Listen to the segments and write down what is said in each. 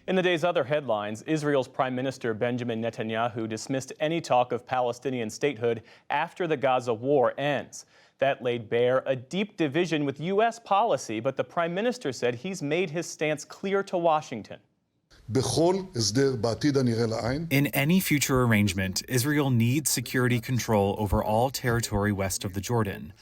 In the day's other headlines, Israel's Prime Minister Benjamin Netanyahu dismissed any talk of Palestinian statehood after the Gaza war ends. That laid bare a deep division with U.S. policy, but the Prime Minister said he's made his stance clear to Washington. In any future arrangement, Israel needs security control over all territory west of the Jordan.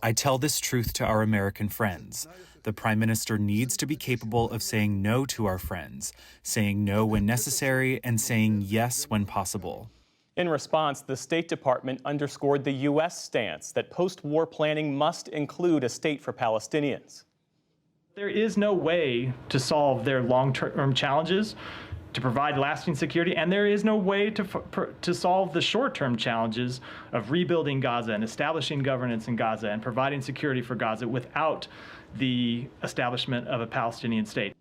I tell this truth to our American friends. The Prime Minister needs to be capable of saying no to our friends, saying no when necessary, and saying yes when possible. In response, the State Department underscored the U.S. stance that post-war planning must include a state for Palestinians. There is no way to solve their long-term challenges, to provide lasting security, and there is no way to solve the short-term challenges of rebuilding Gaza and establishing governance in Gaza and providing security for Gaza without the establishment of a Palestinian state.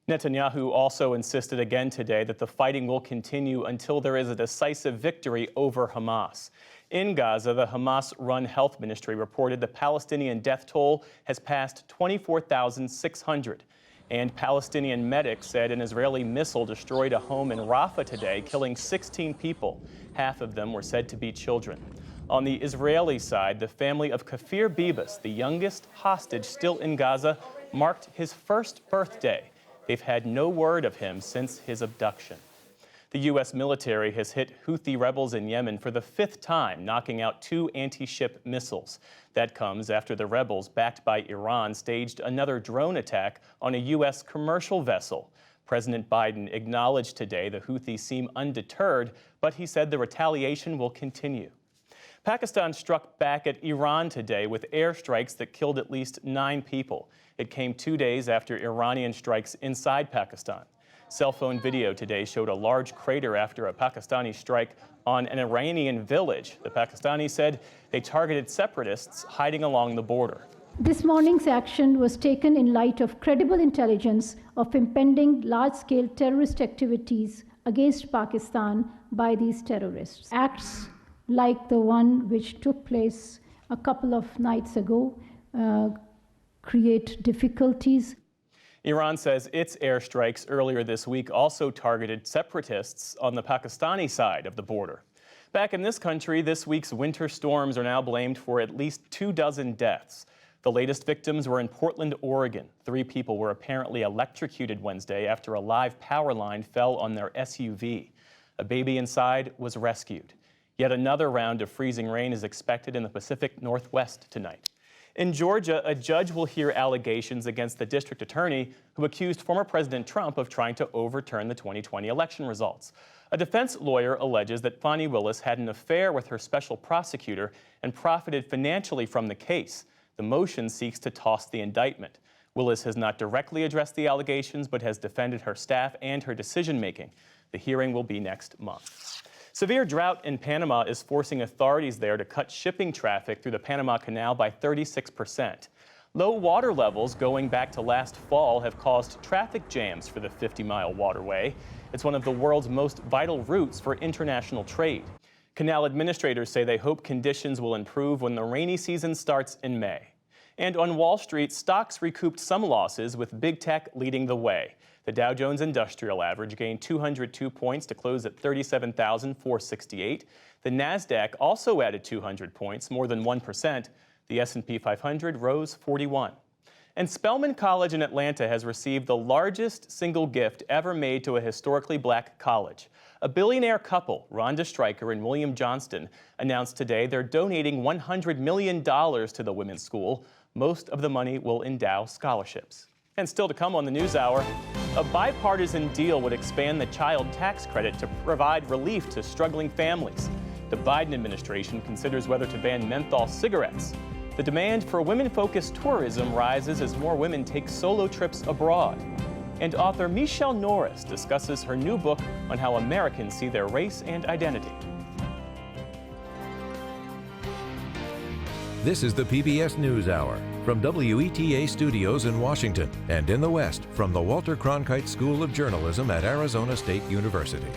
Netanyahu also insisted again today that the fighting will continue until there is a decisive victory over Hamas. In Gaza, the Hamas-run health ministry reported the Palestinian death toll has passed 24,600. And Palestinian medics said an Israeli missile destroyed a home in Rafah today, killing 16 people. Half of them were said to be children. On the Israeli side, the family of Kafir Bibas, the youngest hostage still in Gaza, marked his first birthday. They've had no word of him since his abduction. The U.S. military has hit Houthi rebels in Yemen for the 5th time, knocking out 2 anti-ship missiles. That comes after the rebels, backed by Iran, staged another drone attack on a U.S. commercial vessel. President Biden acknowledged today the Houthis seem undeterred, but he said the retaliation will continue. Pakistan struck back at Iran today with airstrikes that killed at least 9 people. It came 2 days after Iranian strikes inside Pakistan. Cell phone video today showed a large crater after a Pakistani strike on an Iranian village. The Pakistanis said they targeted separatists hiding along the border. This morning's action was taken in light of credible intelligence of impending large-scale terrorist activities against Pakistan by these terrorists. Acts like the one which took place a couple of nights ago create difficulties. Iran says its airstrikes earlier this week also targeted separatists on the Pakistani side of the border. Back in this country, this week's winter storms are now blamed for at least 24 deaths. The latest victims were in Portland, Oregon. 3 people were apparently electrocuted Wednesday after a live power line fell on their SUV. A baby inside was rescued. Yet another round of freezing rain is expected in the Pacific Northwest tonight. In Georgia, a judge will hear allegations against the district attorney who accused former President Trump of trying to overturn the 2020 election results. A defense lawyer alleges that Fani Willis had an affair with her special prosecutor and profited financially from the case. The motion seeks to toss the indictment. Willis has not directly addressed the allegations, but has defended her staff and her decision-making. The hearing will be next month. Severe drought in Panama is forcing authorities there to cut shipping traffic through the Panama Canal by 36%. Low water levels going back to last fall have caused traffic jams for the 50-mile waterway. It's one of the world's most vital routes for international trade. Canal administrators say they hope conditions will improve when the rainy season starts in May. And on Wall Street, stocks recouped some losses, with big tech leading the way. The Dow Jones Industrial Average gained 202 points to close at 37,468. The Nasdaq also added 200 points, more than 1%. The S&P 500 rose 41. And Spelman College in Atlanta has received the largest single gift ever made to a historically black college. A billionaire couple, Rhonda Stryker and William Johnston, announced today they're donating $100 million to the women's school. Most of the money will endow scholarships. And still to come on the NewsHour, a bipartisan deal would expand the child tax credit to provide relief to struggling families. The Biden administration considers whether to ban menthol cigarettes. The demand for women-focused tourism rises as more women take solo trips abroad. And author Michelle Norris discusses her new book on how Americans see their race and identity. This is the PBS NewsHour from WETA Studios in Washington and in the West from the Walter Cronkite School of Journalism at Arizona State University.